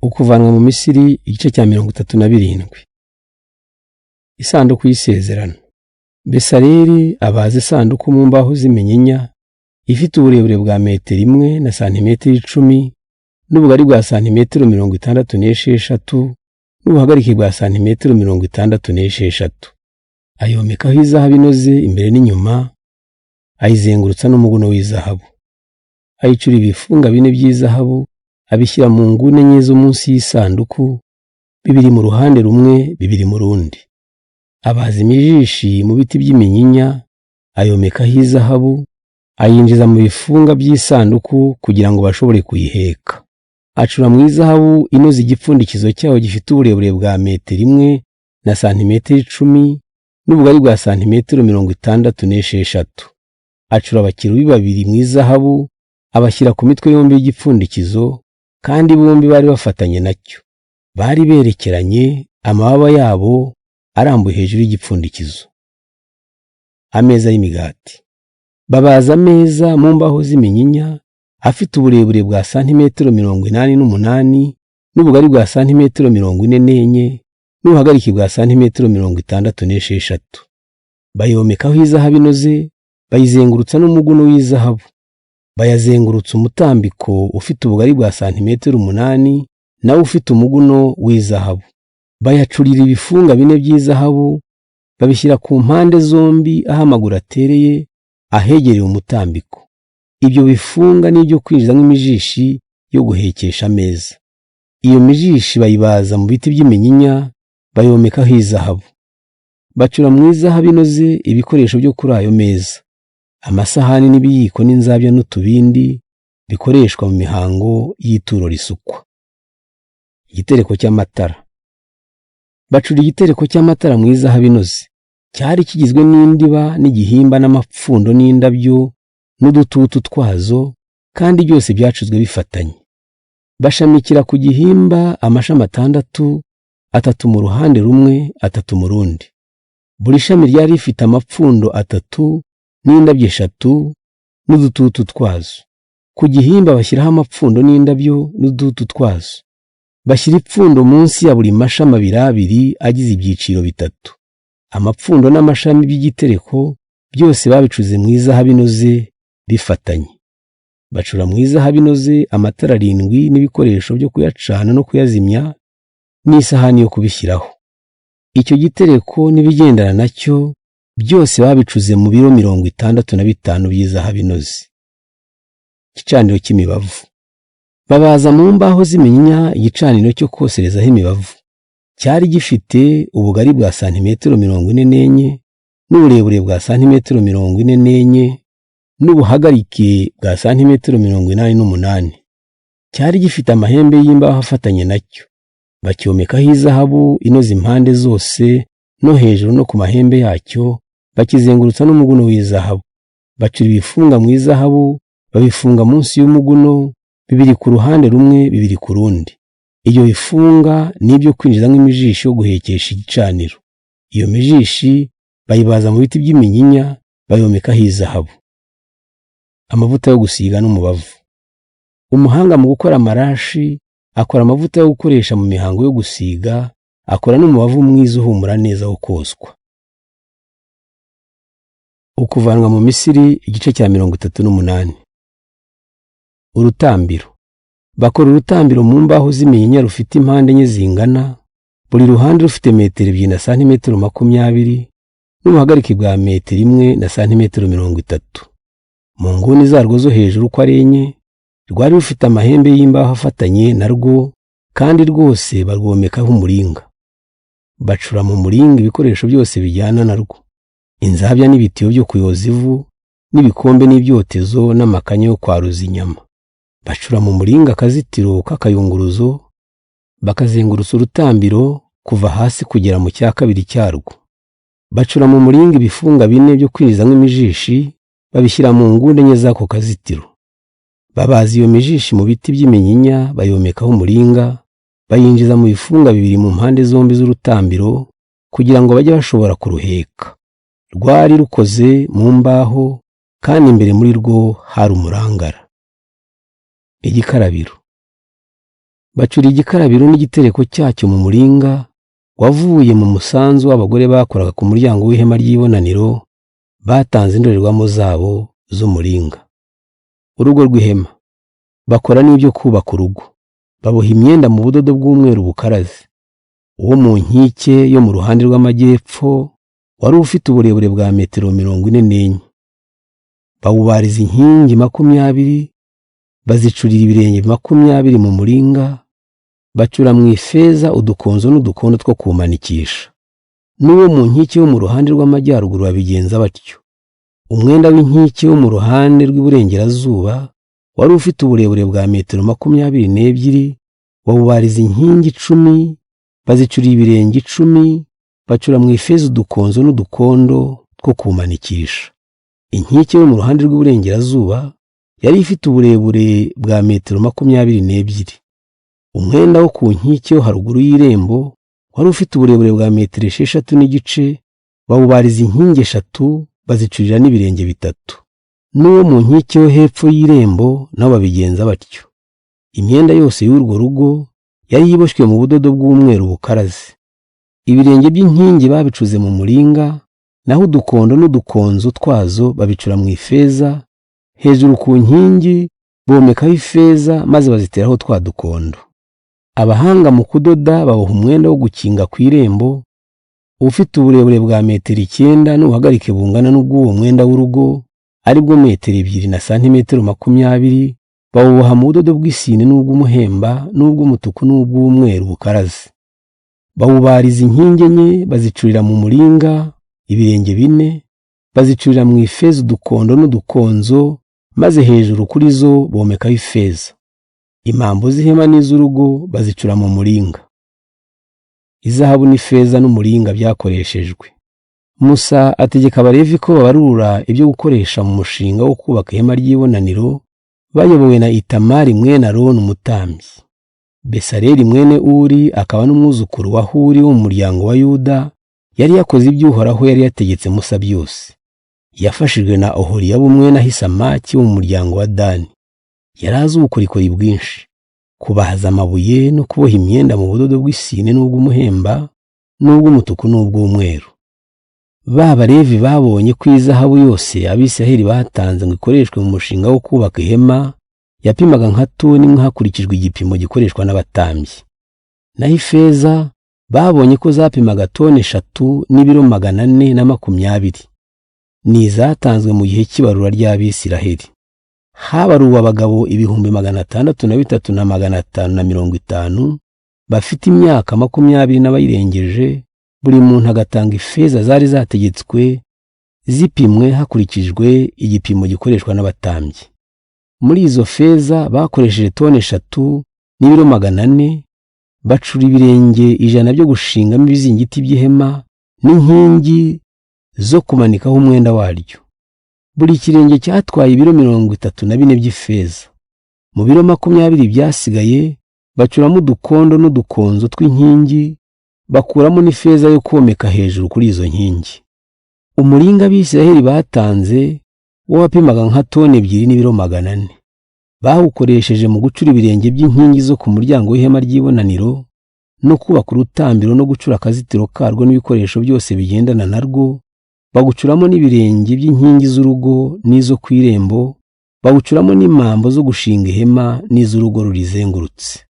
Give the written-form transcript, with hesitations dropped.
Ukuvanwa mu Misiri igice cya 37. Isanduku y'isezerano. Besaleli abaza isanduku mu mbaho z'iminyinya ifite uburebure bwa metero 1 na santimetero 10 n'ubugari bwa santimetero 66 n'ubuhagarike bwa santimetero 66. Ayomekaho izahabu inoze imbere n'inyuma, ayizengurutsa n'umuguno w'izahabu. Ayicura ibifunga 4 by'izahabu, abishyira mu nguni enye zo munsi y'isanduku, 2 mu ruhande rumwe 2 mu rundi. Abaza imijishi mu biti by'iminyinya, ayomekaho izahabu, ayinjiza mu bifunga by'isanduku kugira ngo bashobore kuyiheka. Acura mu izahabu inoze igipfundikizo cyaho gifite uburebure bwa metero 1 na santimetero 10 n'ubugari bwa santimetero 66. Acura abakerubi 2 mu izahabu, abashyira ku mitwe yombi y'igipfundikizo, kandi bombi bari bafatanye nacyo. Bari berekeranye, amababa yabo arambuye hejuru y'igipfundikizo. Ameza y'imigati. Babaza ameza mu mbaho z'iminyinya afite uburebure bwa santimetero 88 n'ubugari bwa santimetero 44 n'ubuhagarike bwa santimetero 66. Bayomekaho izahabu inoze, bayizengurutsa n'umuguno w'izahabu. Bayazengurutsa umutambiko ufite ubugari bwa santimetero 8 nawe ufite umuguno w'izahabu. Bayacurira ibifunga 4 by'izahabu, babishyira ku mpande zombi aho amaguru atereye ahegereye umutambiko. Ibyo bifunga n'ibyo kwinjizamo imijishi yo guhekesha ameza. Iyo mijishi bayibaza mu biti by'iminyinya, bayomekaho izahabu. Bacura mu izahabu inoze ibikoresho byo kuri ayo meza: amasahani n'ibiyiko n'inzabya n'utubindi bikoreshwa mu mihango y'ituro risukwa. Igitereko cy'amatara. Bacura igitereko cy'amatara mu izahabu inoze. Cyari kigizwe n'indiba n'igihimba n'amapfundo n'indabyo n'udututu twazo, kandi byose byacuzwe bifatanye. Bashamikira ku gihimba amashami 6, 3 mu ruhande rumwe, 3 mu rundi. Buri shami ryari rifite amapfundo 3 n'indabyo 3 n'udututu twazo. Ku gihimba bashyiraho amapfundo n'indabyo n'udututu twazo. Bashyira ipfundo munsi ya buri mashami 2 agize ibyiciro 3. Amapfundo n'amashami by'igitereko byose babicuze mu izahabu inoze bifatanye. Bacura mu izahabu inoze amatara 7 n'ibikoresho byo kuyacana no kuyazimya n'isahani yo kubishyiraho. Icyo gitereko n'ibigendana nacyo byose babicuze mu biro 65 by'izahabu inoze. Igicaniro cy'imibavu. Babaza mu mbaho z'iminyinya igicaniro cyo koserezaho imibavu. Cyari gifite ubugari bwa santimetero 44 n'uburebure bwa santimetero 44 n'ubuhagarike bwa santimetero 88. Cyari gifite amahembe y'imbaho afatanye nacyo. Bacyomekaho izahabu inoze impande zose no hejuru no ku mahembe yacyo, bakizengurutsa n'umuguno w'izahabu. Bacura ibifunga mu izahabu, babifunga munsi y'umuguno, 2 ku ruhande rumwe 2 ku rundi. Iyo bifunga n'ibyo kwinjizamo imijishi yo guhekesha igicaniro. Iyo mijishi bayibaza mu biti by'iminyinya, bayomekaho izahabu. Amavuta yo gusiga n'umubavu. Umuhanga mu gukora amarashi akora amavuta yo gukoresha mu mihango yo gusiga, akora n'umubavu mwiza uhumura neza wo koswa. Ukuvanwa mu Misiri igice cya 38. Urutambiro. Bakora urutambiro mu mbaho z'iminyinya rufite impande enye zingana, buri ruhande rufite metero 2 na santimetero 20 n'ubuhagarike bwa metero 1 na santimetero 30. Mu nguni zarwo zo hejuru uko ari enye, rwari rufite amahembe y'imbaho afatanye narwo, kandi rwose barwomekaho umuringa. Bacura mu muringa ibikoresho byose bijyana narwo: inzabya n'ibitiyo byo kuyoza ivu n'ibikombe n'ibyotezo n'amakanya yo kwaruza inyama. Bacura mu muringa akazitiro k'akayunguruzo, bakazengurutsa urutambiro kuva hasi kugera mu cya kabiri cyarwo. Bacura mu muringa ibifunga 4 byo kwinjizamo imijishi, babishyira mu nguni enye z'ako kazitiro. Babaza iyo mijishi mu biti by'iminyinya, bayomekaho umuringa, bayinjiza mu bifunga 2 mu mpande zombi z'urutambiro kugira ngo bajye bashobora kuruheka. Rwari rukoze mu mbaho, kandi imbere muri rwo hari umurangara. Igikarabiro. bacura igikarabiro n'igitereko cyacyo mu muringa wavuye mu musanzu w'abagore bakoraga ku muryango w'ihema ry'ibonaniro batanze indorerwamo zabo z'umuringa. Urugo rw'ihema bakora n'ibyo kubaka urugo, baboha imyenda mu budodo bw'umweru bukaraze. Uwo mu nkike yo mu ruhande rw'amajyepfo wari ufite uburebure bwa metero 44. Bawubariza inkingi 20, bazicurira ibirenge 20 mu muringa, bacura mu ifeza udukonzo n'udukondo two kumanikisha. N'uwo mu nkike yo mu ruhande rw'amajyaruguru babigenza batyo. Umwenda w'inkike wo mu ruhande rw'iburengerazuba wari ufite uburebure bwa metero 22, bawubariza inkingi 10, bazicurira ibirenge 10, bacura mu ifeza udukonzo n'udukondo two kumanikisha. Inkike yo mu ruhande rw'iburengerazuba yari ifite uburebure bwa metero 22. Umwenda wo ku nkike yo haruguru y'irembo wari ufite uburebure bwa metero 6.5, bawubariza inkingi 3, bazicurira n'ibirenge 3. N'uwo mu nkike yo hepfo y'irembo nabo babigenza batyo. Imyenda yose y'urwo rugo yari yiboshywe mu budodo bw'umweru bukaraze. Ibirenge by'inkingi babicuze mu muringa, naho udukondo n'udukonzo twazo babicura mu ifeza. Hejuru ku nkingi bomekaho ifeza maze baziteraho twa dukondo. Abahanga mu kudoda baboha umwenda wo gukinga ku irembo ufite uburebure bwa metero 9 n'ubuhagarike bungana n'ubw'uwo mwenda w'urugo, aribwo metero 2 na santimetero 20. Bawuboha mu budodo bw'isine n'ubw'umuhemba n'ubw'umutuku n'ubw'umweru bukaraze. Bawubariza inkingi 4, bazicurira mu muringa ibirenge 4, bazicurira mu ifeza udukondo n'udukonzo, maze hejuru kuri zo bomekaho ifeza. Impambo z'ihema n'iz'urugo bazicura mu muringa. Izahabu n'ifeza n'umuringa byakoreshejwe. Musa ategeka Abalevi ko babarura ibyo gukoresha mu mushinga wo kubaka ihema ry'ibonaniro, bayobowe na Itamari mwene Aroni umutambyi. Besaleli mwene Uri akaba n'umwuzukuru wa Huri wo mu muryango wa Yuda yari yakoze iby'Uhoraho yari yategetse Musa byose. Yafashijwe na Oholiyabu mwene Ahisamaki wo mu muryango wa Dani. Yarazi ubukorikori bwinshi, kubaza amabuye no kuboha imyenda mu budodo bw'isine n'ubw'umuhemba n'ubw'umutuku n'ubw'umweru. B'Abalevi babonye ko izahabu yose Abisiraheli batanze ngo ikoreshwe mu mushinga wo kubaka ihema yapimaga nka toni imwe hakurikijwe igipimo gikoreshwa n'abatambyi. Naho ifeza babonye ko zapimaga toni 3 n'ibiro 420. Ni izatanzwe mu gihe cy'ibarura ry'Abisiraheli. Habaruwe abagabo 603,550 bafite imyaka 20 n'abayirengeje, buri muntu agatanga ifeza zari zategetswe zipimwe hakurikijwe igipimo gikoreshwa n'abatambyi. Muri izo feza bakoresheje toni 3 n'ibiro 400, bacura ibirenge 100 byo gushingamo ibizingiti by'ihema n'inkingi zo kumanikaho umwenda waryo. Buri kirenge cyatwaye ibiro 34 by'ifeza. Mu biro 20 byasigaye bacuramo udukondo n'udukonzo tw'inkingi, bakuramo n'ifeza yo komeka hejuru kuri izo nkingi. Umuringa Abisiraheli batanze wo wapimaga nka toni 2 n'ibiro 400. Bawukoresheje mu gucura ibirenge by'inkingi zo ku muryango w'ihema ry'ibonaniro no kubaka urutambiro no gucura akazitiro karwo n'ibikoresho byose bigendana narwo. Bagucuramo n'ibirenge by'inkingi z'urugo n'izo ku irembo, bagucuramo n'impambo zo gushinga ihema n'iz'urugo rurizengurutse.